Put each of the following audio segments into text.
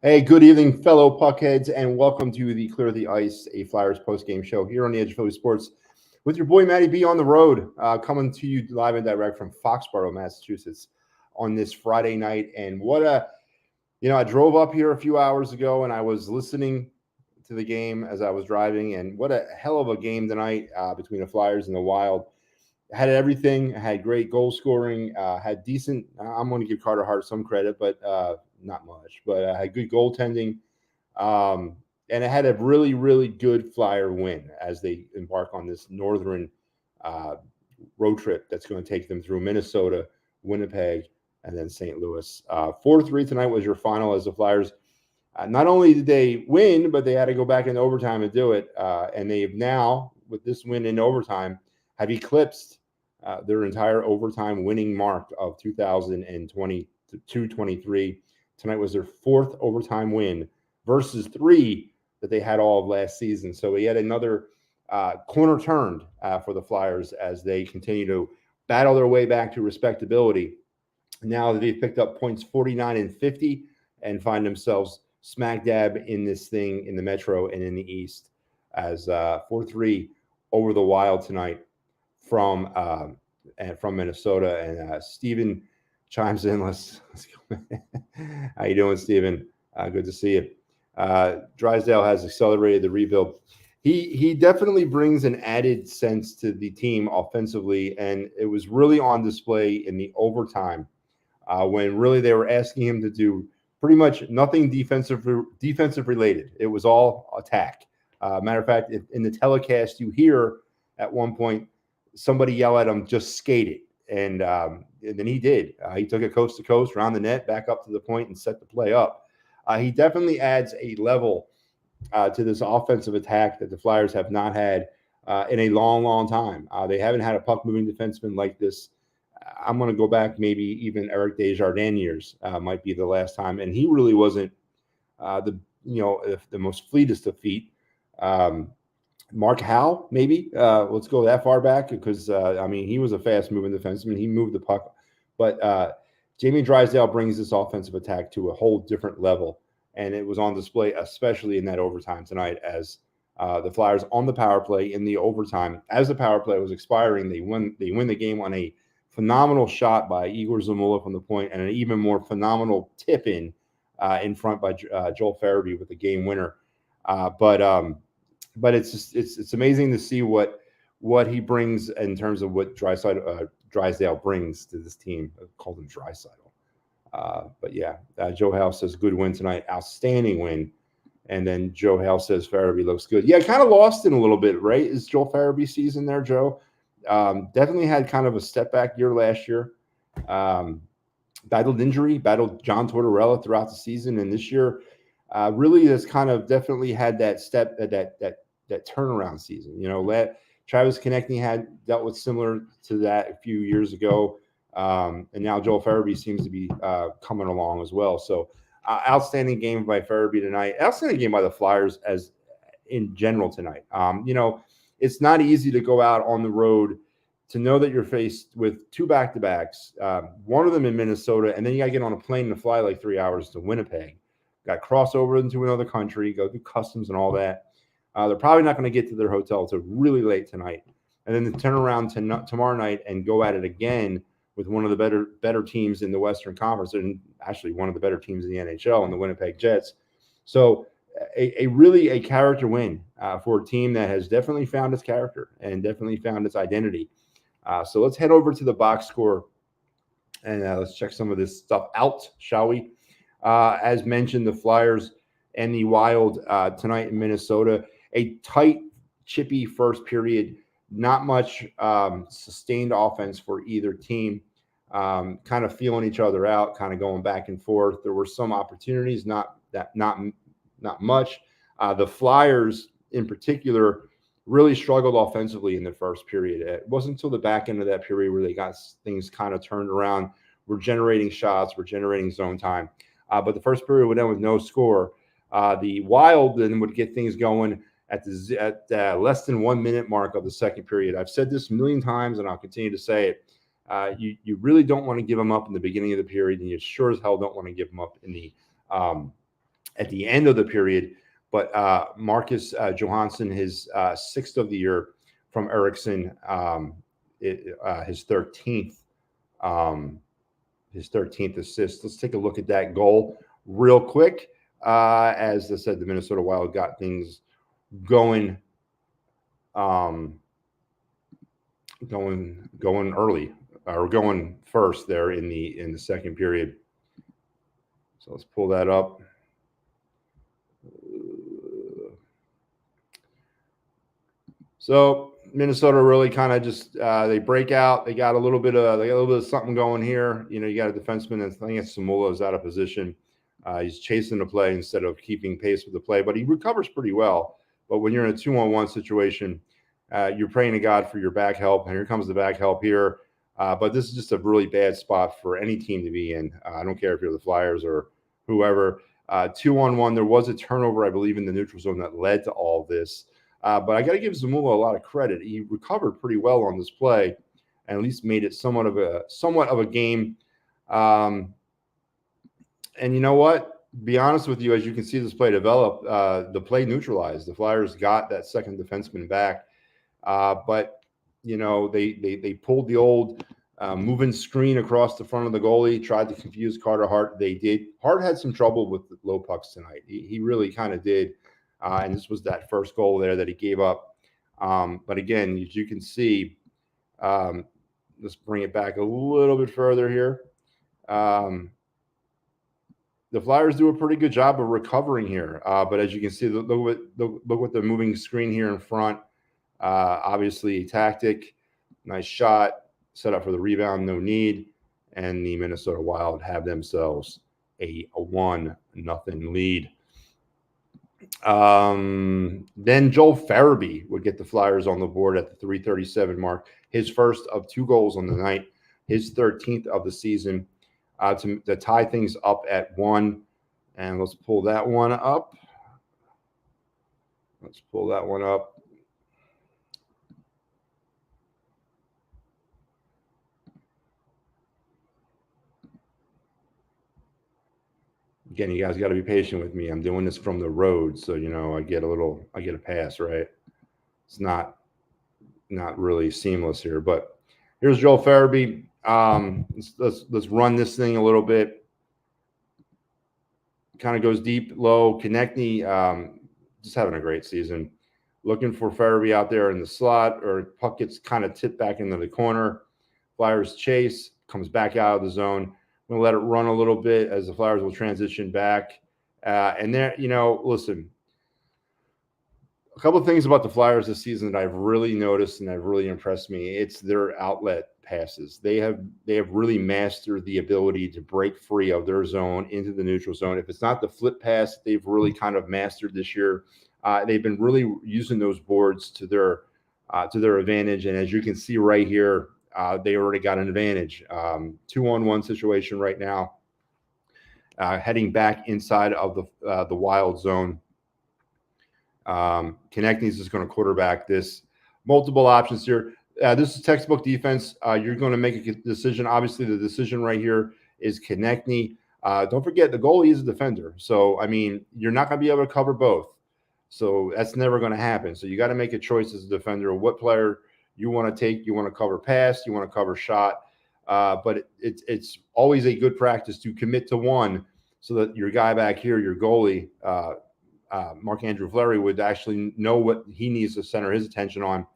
Hey, good evening, fellow puckheads, and welcome to the Clear the Ice, a Flyers post-game show here on the Edge of Philly Sports with your boy Matty B on the road, coming to you live and direct from Foxborough, Massachusetts on this Friday night. And I drove up here a few hours ago and I was listening to the game as I was driving, and what a hell of a game tonight between the Flyers and the Wild. Had everything, had great goal scoring, had decent, I'm going to give Carter Hart some credit, but not much, but had good goaltending. And it had a really, really good Flyer win as they embark on this northern road trip that's going to take them through Minnesota, Winnipeg, and then St. Louis. 4-3 tonight was your final as the Flyers. Not only did they win, but they had to go back in overtime to do it. And they've now, with this win in overtime, have eclipsed their entire overtime winning mark of 2022-23. Tonight was their fourth overtime win versus 3 that they had all of last season. So yet another corner turned for the Flyers as they continue to battle their way back to respectability. Now that they've picked up points 49 and 50 and find themselves smack dab in this thing in the Metro and in the East as 4-3 over the Wild tonight from Minnesota. And Steven chimes in. Let's go. How you doing, Steven? Good to see you. Drysdale has accelerated the rebuild. He definitely brings an added sense to the team offensively, and it was really on display in the overtime when really they were asking him to do pretty much nothing defensive related. It was all attack. Matter of fact, in the telecast, you hear at one point somebody yell at him, "Just skate it." And then he did. He took it coast to coast, around the net, back up to the point, and set the play up. He definitely adds a level to this offensive attack that the Flyers have not had in a long, long time. They haven't had a puck-moving defenseman like this. I'm going to go back maybe even Eric Desjardins years might be the last time, and he really wasn't the most fleetest of feet. Mark Howe, maybe. Let's go that far back because, he was a fast-moving defenseman. He moved the puck. But Jamie Drysdale brings this offensive attack to a whole different level, and it was on display, especially in that overtime tonight as the Flyers on the power play in the overtime. As the power play was expiring, they win the game on a phenomenal shot by Igor Zamula from the point and an even more phenomenal tip-in front by Joel Farabee with the game winner. But it's amazing to see what he brings in terms of what Drysdale brings to this team. I called him Drysdale. But yeah, Joe Hale says good win tonight, outstanding win. And then Joe Hale says Farabee looks good. Yeah, kind of lost in a little bit, right? Is Joel Farabee season there, Joe? Definitely had kind of a step back year last year. Battled injury, battled John Tortorella throughout the season, and this year really has kind of definitely had that step that turnaround season. Travis Konechny had dealt with similar to that a few years ago, and now Joel Farabee seems to be coming along as well. So outstanding game by Farabee tonight. Outstanding game by the Flyers as in general tonight. It's not easy to go out on the road to know that you're faced with 2 back-to-backs, one of them in Minnesota, and then you got to get on a plane and fly like 3 hours to Winnipeg. Got to cross over into another country, go through customs and all that. They're probably not going to get to their hotel until really late tonight. And then to turn around tomorrow night and go at it again with one of the better teams in the Western Conference, and actually one of the better teams in the NHL, and the Winnipeg Jets. So really a character win for a team that has definitely found its character and definitely found its identity. So let's head over to the box score and let's check some of this stuff out, shall we? As mentioned, the Flyers and the Wild tonight in Minnesota. A tight, chippy first period. Not much sustained offense for either team. Kind of feeling each other out, kind of going back and forth. There were some opportunities, not much. The Flyers, in particular, really struggled offensively in the first period. It wasn't until the back end of that period where they got things kind of turned around. We're generating shots. We're generating zone time. But the first period would end with no score. The Wild then would get things going at the less than 1 minute mark of the second period. I've said this a million times, and I'll continue to say it. You really don't want to give them up in the beginning of the period, and you sure as hell don't want to give them up in at the end of the period. But Marcus Johansson, his sixth of the year from Eriksson, his 13th. His 13th assist. Let's take a look at that goal real quick. As I said, the Minnesota Wild got things going, going early, or going first there in the second period. So let's pull that up. So Minnesota really kind of just they break out. They got a little bit of something going here. You know, you got a defenseman that's, I think it's Samula, is out of position. He's chasing the play instead of keeping pace with the play, but he recovers pretty well. But when you're in a 2-on-1 situation, you're praying to God for your back help, and here comes the back help here. But this is just a really bad spot for any team to be in. I don't care if you're the Flyers or whoever. 2-on-1, there was a turnover, I believe, in the neutral zone that led to all of this. But I got to give Zamula a lot of credit. He recovered pretty well on this play, and at least made it somewhat of a game. And you know what? Be honest with you, as you can see this play develop, the play neutralized. The Flyers got that second defenseman back, but you know they pulled the old moving screen across the front of the goalie, tried to confuse Carter Hart. They did. Hart had some trouble with the low pucks tonight. He really kind of did. And this was that first goal there that he gave up. But again, as you can see, let's bring it back a little bit further here. The Flyers do a pretty good job of recovering here. But as you can see, look what the moving screen here in front. Obviously, a tactic. Nice shot. Set up for the rebound. No need. And the Minnesota Wild have themselves a 1-0 lead. Then Joel Farabee would get the Flyers on the board at the 3:37 mark. His first of 2 goals on the night, his 13th of the season, to tie things up at 1. And let's pull that one up. Again, you guys got to be patient with me. I'm doing this from the road, so you know I get a pass, right? It's not really seamless here, but here's Joel Farabee. Let's run this thing a little bit. Kind of goes deep, low. Konechny, just having a great season. Looking for Farabee out there in the slot, or puck gets kind of tipped back into the corner. Flyers chase, comes back out of the zone. I'm going to let it run a little bit as the Flyers will transition back. And there, you know, listen, a couple of things about the Flyers this season that I've really noticed and have really impressed me. It's their outlet passes. They have really mastered the ability to break free of their zone into the neutral zone. If it's not the flip pass, they've really kind of mastered this year. They've been really using those boards to their advantage. And as you can see right here, they already got an advantage. 2-on-1 situation right now, heading back inside of the Wild zone. Konechny's is going to quarterback this. Multiple options here. This is textbook defense. You're going to make a decision. Obviously, the decision right here is Konechny. Don't forget, the goalie is a defender. So, I mean, you're not going to be able to cover both. So that's never going to happen. So you got to make a choice as a defender of what player you want to take. You want to cover pass. You want to cover shot. But it's always a good practice to commit to one so that your guy back here, your goalie, Marc-Andre Fleury, would actually know what he needs to center his attention on.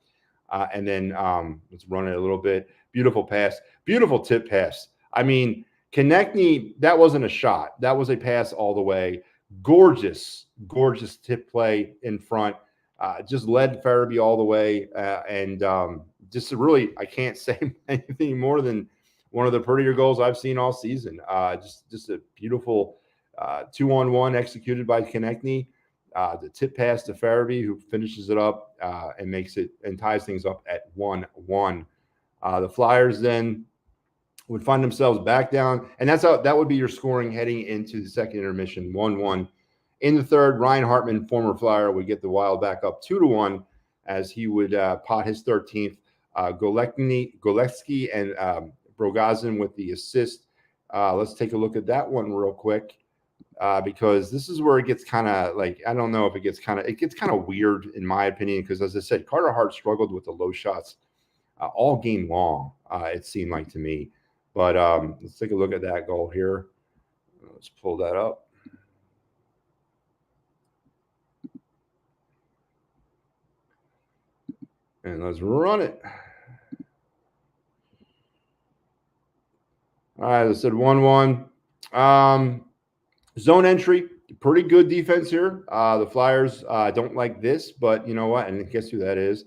And then let's run it a little bit. Beautiful pass. Beautiful tip pass. I mean, Konechny, that wasn't a shot. That was a pass all the way. Gorgeous tip play in front. Just led Farabee all the way. And just really, I can't say anything more than one of the prettier goals I've seen all season. Just a beautiful 2-on-1 executed by Konechny. The tip pass to Farabee, who finishes it up and makes it and ties things up at 1-1. The Flyers then would find themselves back down, and that would be your scoring heading into the second intermission, 1-1. In the third, Ryan Hartman, former Flyer, would get the Wild back up 2-1 as he would pot his 13th. Golecki and Brogazin with the assist. Let's take a look at that one real quick. because this is where it gets kind of like, I don't know if it gets kind of weird in my opinion, because as I said, Carter Hart struggled with the low shots all game long. It seemed like to me, but let's take a look at that goal here. Let's pull that up. And let's run it. All right, I said 1-1. Zone entry, pretty good defense here. The Flyers don't like this, but you know what? And guess who that is?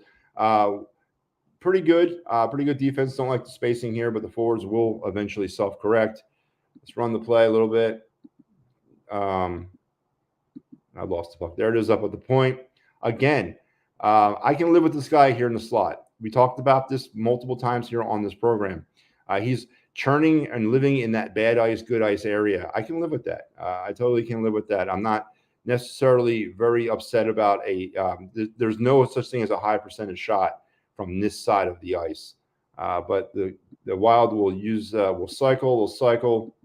Pretty good defense. Don't like the spacing here, but the forwards will eventually self-correct. Let's run the play a little bit. I lost the puck. There it is up at the point. Again, I can live with this guy here in the slot. We talked about this multiple times here on this program. He's churning and living in that bad ice, good ice area. I can live with that. I totally can live with that. I'm not necessarily very upset about there's no such thing as a high percentage shot from this side of the ice. But the Wild will use, will cycle,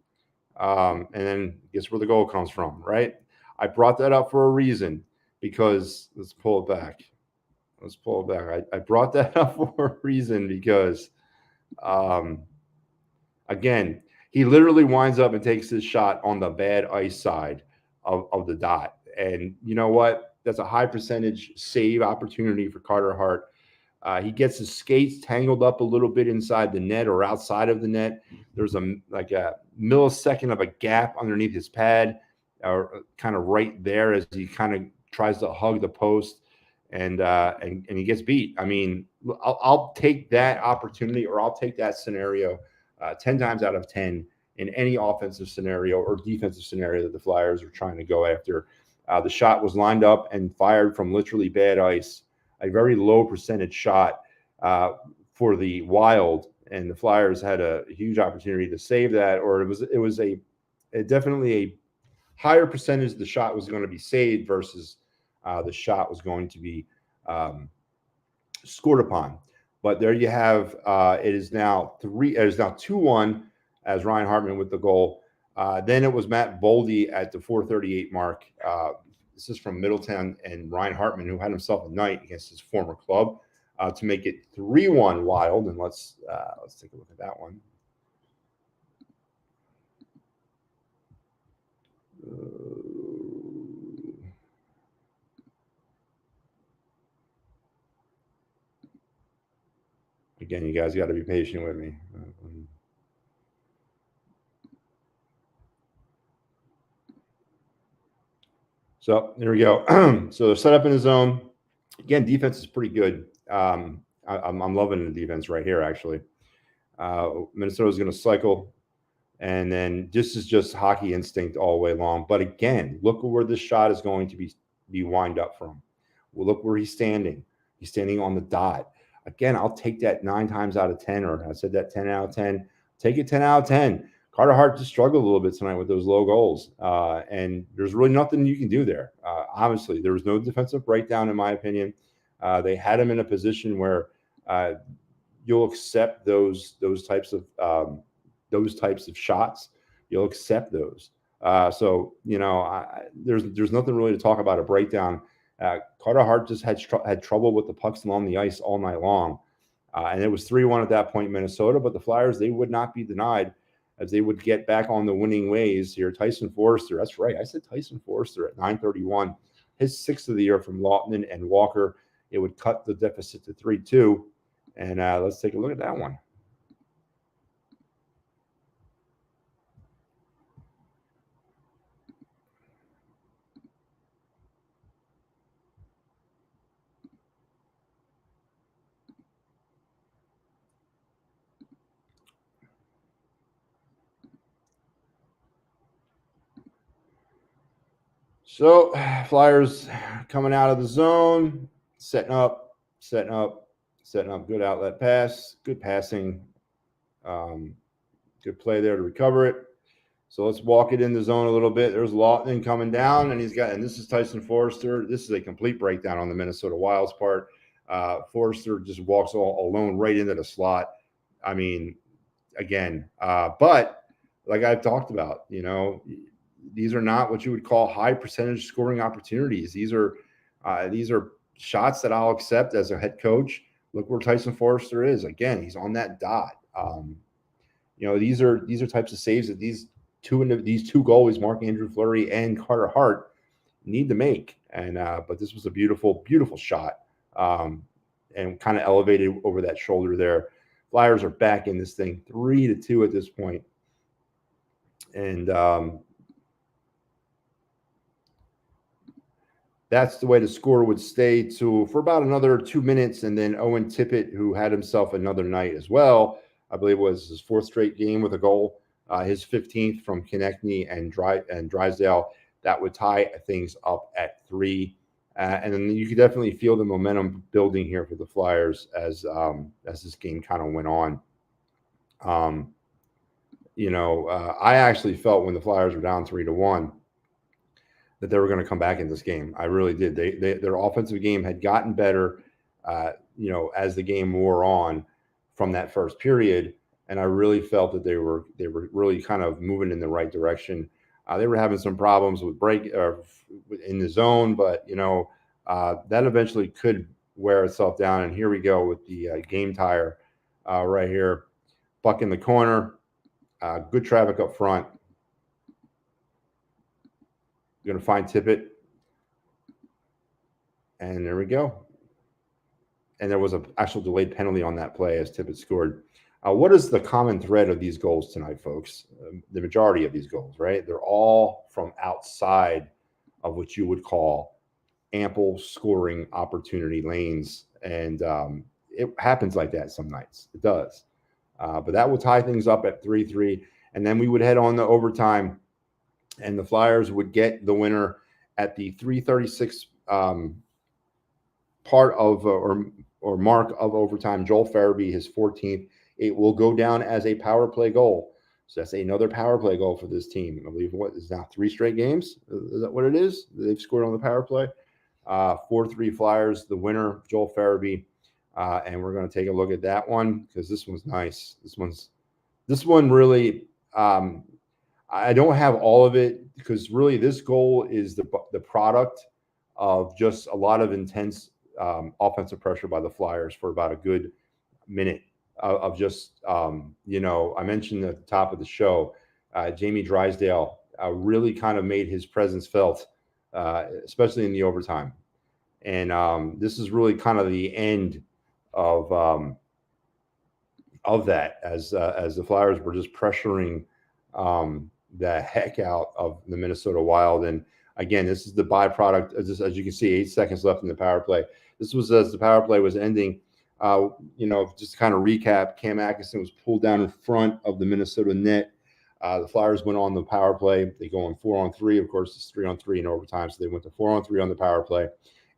and then guess where the goal comes from, right? I brought that up for a reason, because let's pull it back. I brought that up for a reason because, again, he literally winds up and takes his shot on the bad ice side of the dot. And you know what? That's a high percentage save opportunity for Carter Hart. He gets his skates tangled up a little bit inside the net or outside of the net. There's a millisecond of a gap underneath his pad, or kind of right there as he kind of tries to hug the post, and he gets beat. I mean, I'll take that opportunity, or I'll take that scenario 10 times out of 10 in any offensive scenario or defensive scenario that the Flyers are trying to go after. The shot was lined up and fired from literally bad ice, a very low percentage shot for the Wild, and the Flyers had a huge opportunity to save that, or it was definitely a higher percentage the shot was going to be saved versus the shot was going to be scored upon. But there you have, it is now 2-1 as Ryan Hartman with the goal. Then it was Matt Boldy at the 4:38 mark. This is from Middletown, and Ryan Hartman, who had himself a night against his former club, to make it 3-1 Wild. And let's take a look at that one. Again, you guys got to be patient with me. So there we go. So they're set up in the zone. Again, defense is pretty good. I'm loving the defense right here, actually. Minnesota's going to cycle, and then this is just hockey instinct all the way long. But again, look where this shot is going to be wind up from. Well, look where he's standing. He's standing on the dot. Again, I'll take that 9 times out of 10, or I said that 10 out of 10. Take it 10 out of 10. Carter Hart just struggled a little bit tonight with those low goals, and there's really nothing you can do there. Obviously, there was no defensive breakdown, in my opinion. They had him in a position where you'll accept those types of shots. You'll accept those. So you know, there's nothing really to talk about a breakdown. Carter Hart just had trouble with the pucks along the ice all night long, and it was 3-1 at that point, Minnesota. But the Flyers, they would not be denied, as they would get back on the winning ways here. Tyson Forrester, that's right, I said Tyson Forrester at 9:31, his 6th of the year from Lawton and Walker. It would cut the deficit to 3-2, and let's take a look at that one. So Flyers coming out of the zone, setting up. Good outlet pass, good passing, good play there to recover it. So let's walk it in the zone a little bit. There's Lawton coming down, and this is Tyson Forrester. This is a complete breakdown on the Minnesota Wild's part. Forrester just walks all alone right into the slot. I mean, again, but like I've talked about, you know, these are not what you would call high percentage scoring opportunities. These are shots that I'll accept as a head coach. Look where Tyson Forrester is. Again, he's on that dot. These are types of saves that these two goalies, Marc-Andre Fleury and Carter Hart, need to make. And but this was a beautiful, beautiful shot, and kind of elevated over that shoulder there. Flyers are back in this thing 3-2 at this point. And that's the way the score would stay for about another 2 minutes. And then Owen Tippett, who had himself another night as well, I believe it was his 4th straight game with a goal, his 15th from Konechny and Drysdale, that would tie things up at 3. And then you could definitely feel the momentum building here for the Flyers as this game kind of went on. I actually felt when the Flyers were down 3-1 that they were going to come back in this game. I really did. Their offensive game had gotten better, as the game wore on from that first period, and I really felt that they were really kind of moving in the right direction. They were having some problems with in the zone, but that eventually could wear itself down. And here we go with the game tire right here, puck in the corner. Good traffic up front. You're going to find Tippett. And there we go. And there was an actual delayed penalty on that play as Tippett scored. What is the common thread of these goals tonight, folks? The majority of these goals, right? They're all from outside of what you would call ample scoring opportunity lanes. And it happens like that some nights. It does. But that will tie things up at 3-3. And then we would head on to overtime, and the Flyers would get the winner at the 3:36 part of or mark of overtime. Joel Farabee, his 14th. It will go down as a power play goal. So that's another power play goal for this team. I believe what is now 3 straight games. Is that what it is? They've scored on the power play. 4-3 Flyers, the winner, Joel Farabee. And we're going to take a look at that one because this one's nice. This one really, I don't have all of it because really this goal is the product of just a lot of intense offensive pressure by the Flyers for about a good minute of just, I mentioned at the top of the show, Jamie Drysdale really kind of made his presence felt, especially in the overtime. And this is really kind of the end of that as the Flyers were just pressuring the heck out of the Minnesota Wild. And again, this is the byproduct, as you can see, 8 seconds left in the power play. This was as the power play was ending. Just to kind of recap, Cam Atkinson was pulled down in front of the Minnesota net. The Flyers went on the power play. They go on 4-on-3. Of course, it's 3-on-3 in overtime. So they went to 4-on-3 on the power play.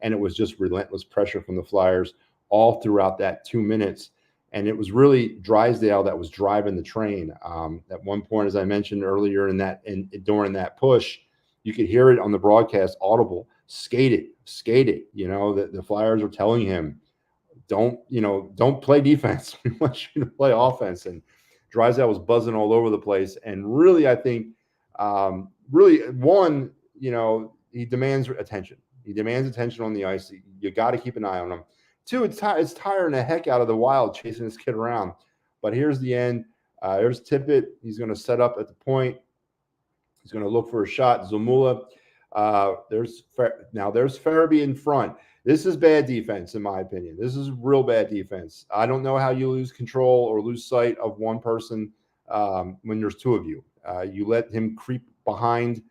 And it was just relentless pressure from the Flyers all throughout that 2 minutes. And it was really Drysdale that was driving the train. At one point, as I mentioned earlier during that push, you could hear it on the broadcast audible, skate it. The Flyers are telling him, don't play defense. We want you to play offense. And Drysdale was buzzing all over the place. And really, I think, one, he demands attention. He demands attention on the ice. You got to keep an eye on him. 2, it's tiring the heck out of the Wild chasing this kid around. But here's the end. There's Tippett. He's going to set up at the point. He's going to look for a shot. Zamula. There's Farabee in front. This is bad defense, in my opinion. This is real bad defense. I don't know how you lose control or lose sight of one person when there's 2 of you. You let him creep behind.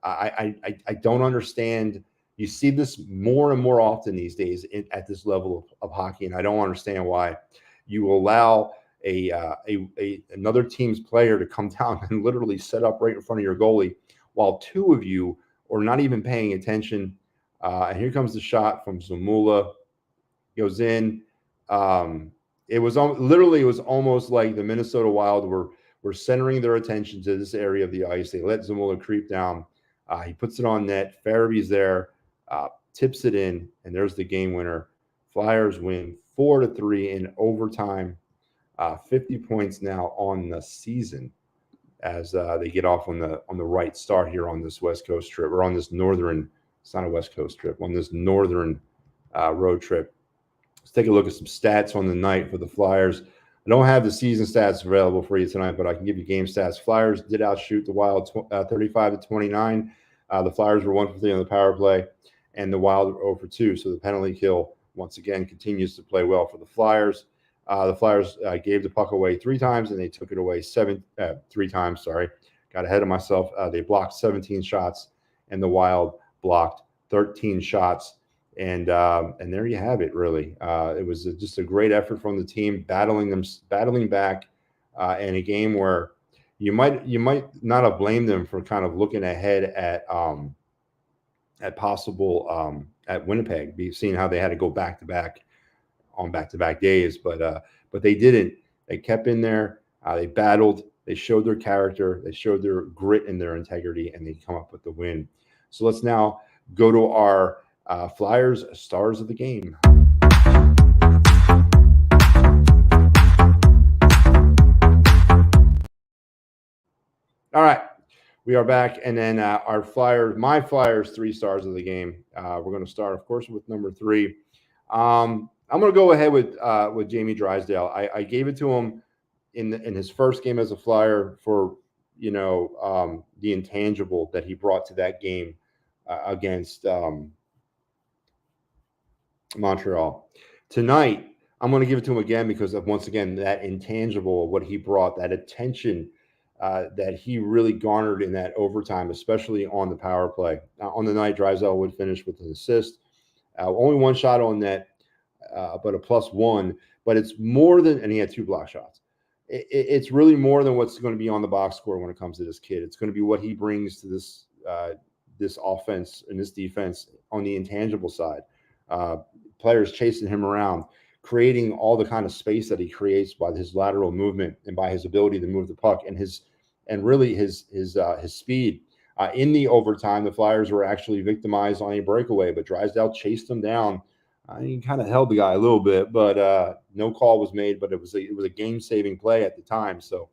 I don't understand. You see this more and more often these days at this level of hockey, and I don't understand why you allow another team's player to come down and literally set up right in front of your goalie while 2 of you are not even paying attention. And here comes the shot from Zamula. Goes in. It was almost like the Minnesota Wild were centering their attention to this area of the ice. They let Zamula creep down. He puts it on net. Farabee's there. Tips it in, and there's the game winner. Flyers win 4-3 in overtime. 50 points now on the season. as they get off on the right start here on this West Coast trip, or on this northern. It's not a West Coast trip. On this northern road trip. Let's take a look at some stats on the night for the Flyers. I don't have the season stats available for you tonight, but I can give you game stats. Flyers did outshoot the Wild 35-29. The Flyers were 1 for 3 on the power play, and the Wild were 0 for 2. So the penalty kill, once again, continues to play well for the Flyers. The Flyers gave the puck away 3 times, and they took it away 3 times. Sorry, got ahead of myself. They blocked 17 shots, and the Wild blocked 13 shots. And there you have it. Really, it was just a great effort from the team, battling back in a game where you might not have blamed them for kind of looking ahead at possible at Winnipeg, seeing how they had to go back to back on back-to-back days, but they didn't. They kept in there. They battled. They showed their character. They showed their grit and their integrity, and they come up with the win. So let's now go to our Flyers stars of the game. All right, we are back, and then my Flyers 3 stars of the game. We're going to start, of course, with number 3. I'm going to go ahead with Jamie Drysdale. I gave it to him in his first game as a Flyer for the intangible that he brought to that game against Montreal. Tonight, I'm going to give it to him again because of, once again, that intangible, what he brought, that attention that he really garnered in that overtime, especially on the power play. On the night, Drysdale would finish with an assist. Only 1 shot on net, but a +1. But it's more than, and he had 2 block shots. It's really more than what's going to be on the box score when it comes to this kid. It's going to be what he brings to this offense and this defense on the intangible side. Players chasing him around, creating all the kind of space that he creates by his lateral movement and by his ability to move the puck and his speed. In the overtime, the Flyers were actually victimized on a breakaway, but Drysdale chased them down. He kind of held the guy a little bit, but no call was made. But it was a game-saving play at the time. So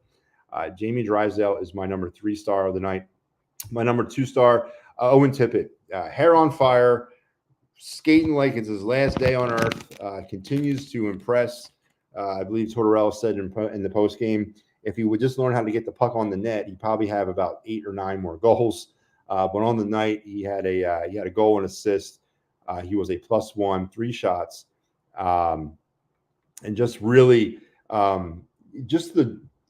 Jamie Drysdale is my number 3 star of the night. My number 2 star, Owen Tippett, hair on fire, skating like it's his last day on earth. Continues to impress. I believe Tortorella said in the post game, if he would just learn how to get the puck on the net, he'd probably have about 8 or 9 more goals. But on the night, he had a goal and assist. He was a +1, 3 shots, and just really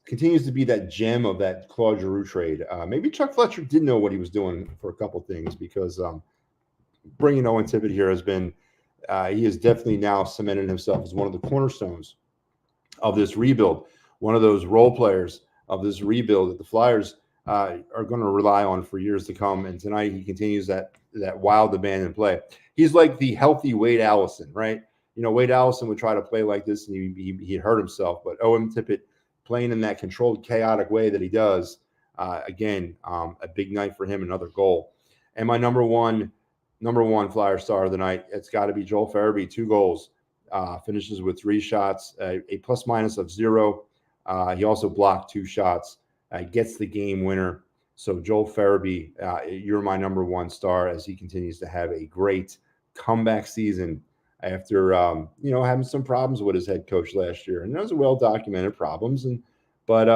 continues to be that gem of that Claude Giroux trade. Maybe Chuck Fletcher didn't know what he was doing for a couple things, because bringing Owen Tippett here has been he has definitely now cemented himself as one of the cornerstones of this rebuild, one of those role players of this rebuild that the Flyers are going to rely on for years to come. And tonight he continues that wild abandon play. He's like the healthy Wade Allison, right? Wade Allison would try to play like this and he'd hurt himself. But Owen Tippett playing in that controlled, chaotic way that he does, again, a big night for him, another goal. And my number one Flyer star of the night, it's got to be Joel Farabee, 2 goals, finishes with 3 shots, a plus-minus of 0. He also blocked 2 shots, gets the game winner. So Joel Farabee, you're my number 1 star as he continues to have a great comeback season after having some problems with his head coach last year. And those are well-documented problems. But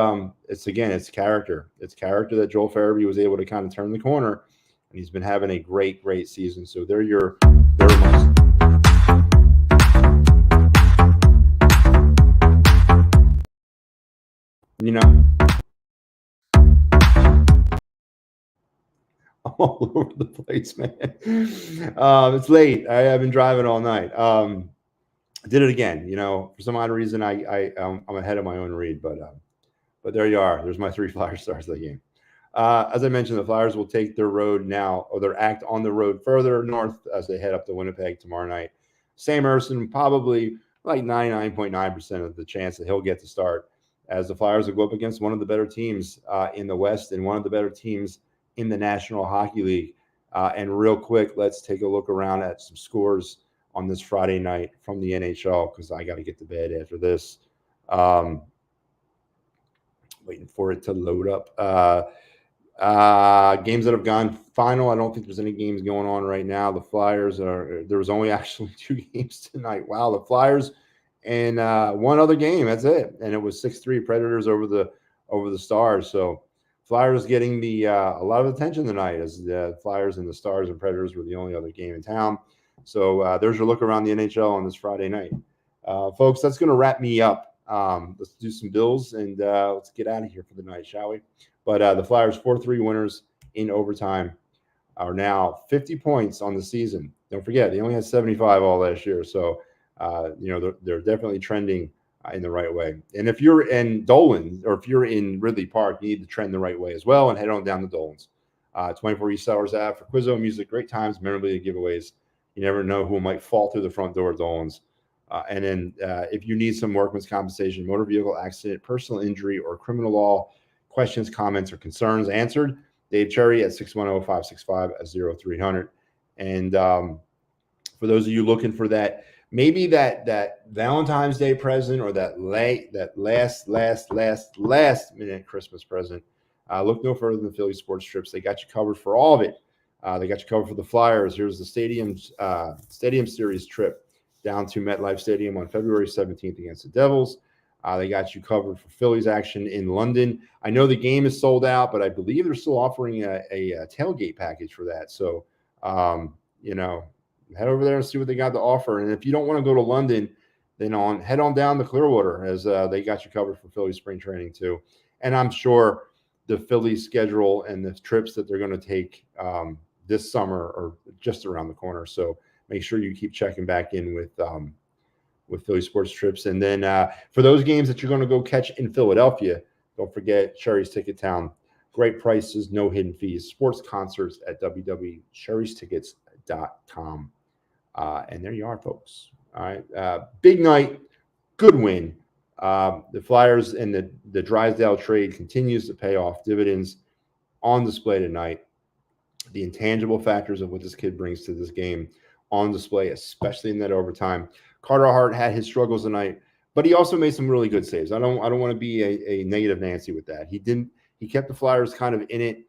it's character. It's character that Joel Farabee was able to kind of turn the corner. And he's been having a great season. So they're my. All over the place, man. It's late. I've been driving all night. Did it again. For some odd reason, I'm ahead of my own read, but there you are. There's my 3 Flyer stars of the game. As I mentioned, the Flyers will take their road now, or their act on the road further north as they head up to Winnipeg tomorrow night. Sam Ersson, probably like 99.9% of the chance that he'll get to start, as the Flyers will go up against one of the better teams in the West and one of the better teams in the National Hockey League. And real quick, let's take a look around at some scores on this Friday night from the NHL, because I got to get to bed after this. Waiting for it to load up. Games that have gone final. I don't think there's any games going on right now. The Flyers are. There was only actually 2 games tonight. Wow, the Flyers and one other game. That's it, and it was 6-3 Predators over the Stars. So Flyers getting the a lot of attention tonight, as the Flyers and the Stars and Predators were the only other game in town. So there's your look around the NHL on this Friday night, folks. That's going to wrap me up. Let's do some Bills and let's get out of here for the night, shall we? But the Flyers 4-3 winners in overtime are now 50 points on the season. Don't forget, they only had 75 all last year. So, they're definitely trending in the right way. And if you're in Dolan or if you're in Ridley Park, you need to trend the right way as well and head on down to Dolan's. 24 East Sellers Ave for Quizzo music, great times, memorabilia giveaways. You never know who might fall through the front door at Dolan's. And then if you need some workman's compensation, motor vehicle accident, personal injury, or criminal law questions, comments, or concerns answered, Dave Cherry at 610-565-0300. And for those of you looking for that, maybe that Valentine's Day present or that last minute Christmas present, look no further than Philly Sports Trips. They got you covered for all of it. They got you covered for the Flyers. Here's the Stadium Series trip down to MetLife Stadium on February 17th against the Devils. They got you covered for Phillies action in London. I know the game is sold out, but I believe they're still offering a tailgate package for that. So, head over there and see what they got to offer. And if you don't want to go to London, then head on down to Clearwater, as they got you covered for Phillies spring training too. And I'm sure the Phillies schedule and the trips that they're going to take this summer are just around the corner. So make sure you keep checking back in with Philly Sports Trips. And then for those games that you're going to go catch in Philadelphia, don't forget Sherry's Ticket Town. Great prices, no hidden fees. Sports concerts at www.sherrystickets.com. And there you are, folks. All right. Big night. Good win. The Flyers and the Drysdale trade continues to pay off dividends on display tonight. The intangible factors of what this kid brings to this game on display, especially in that overtime. Carter Hart had his struggles tonight, but he also made some really good saves. I don't want to be a negative Nancy with that. He kept the Flyers kind of in it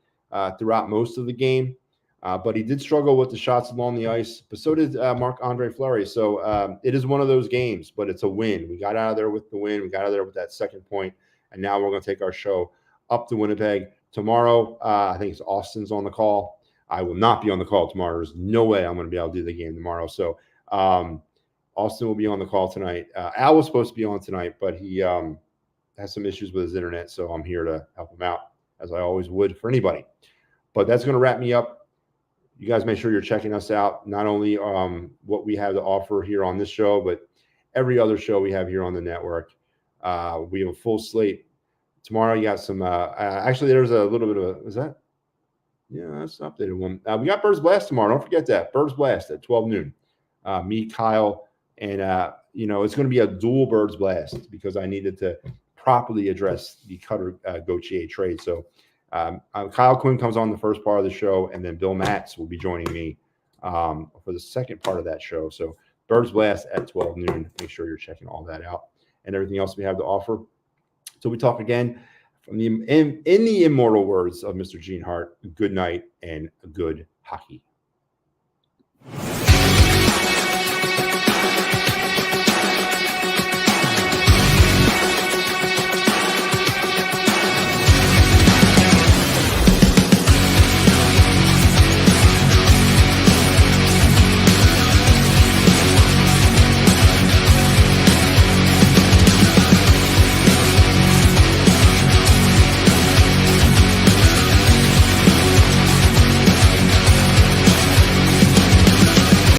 throughout most of the game, but he did struggle with the shots along the ice. But so did Marc-Andre Fleury. So it is one of those games, but it's a win. We got out of there with the win. We got out of there with that second point, and now we're going to take our show up to Winnipeg tomorrow. I think it's Austin's on the call. I will not be on the call tomorrow. There's no way I'm going to be able to do the game tomorrow. So Austin will be on the call tonight. Al was supposed to be on tonight, but he has some issues with his internet. So I'm here to help him out, as I always would for anybody. But that's going to wrap me up. You guys make sure you're checking us out, not only what we have to offer here on this show, but every other show we have here on the network. We have a full slate. Tomorrow you got some actually there's a little bit of is that? Yeah, that's an updated one. We got Birds Blast tomorrow. Don't forget that. Birds Blast at 12 noon. Me, Kyle, and it's going to be a dual Birds Blast because I needed to properly address the Cutter Gauthier trade. So Kyle Quinn comes on the first part of the show, and then Bill Matz will be joining me for the second part of that show. So Birds Blast at 12 noon. Make sure you're checking all that out and everything else we have to offer. So we talk again. In the immortal words of Mr. Gene Hart, good night and good hockey.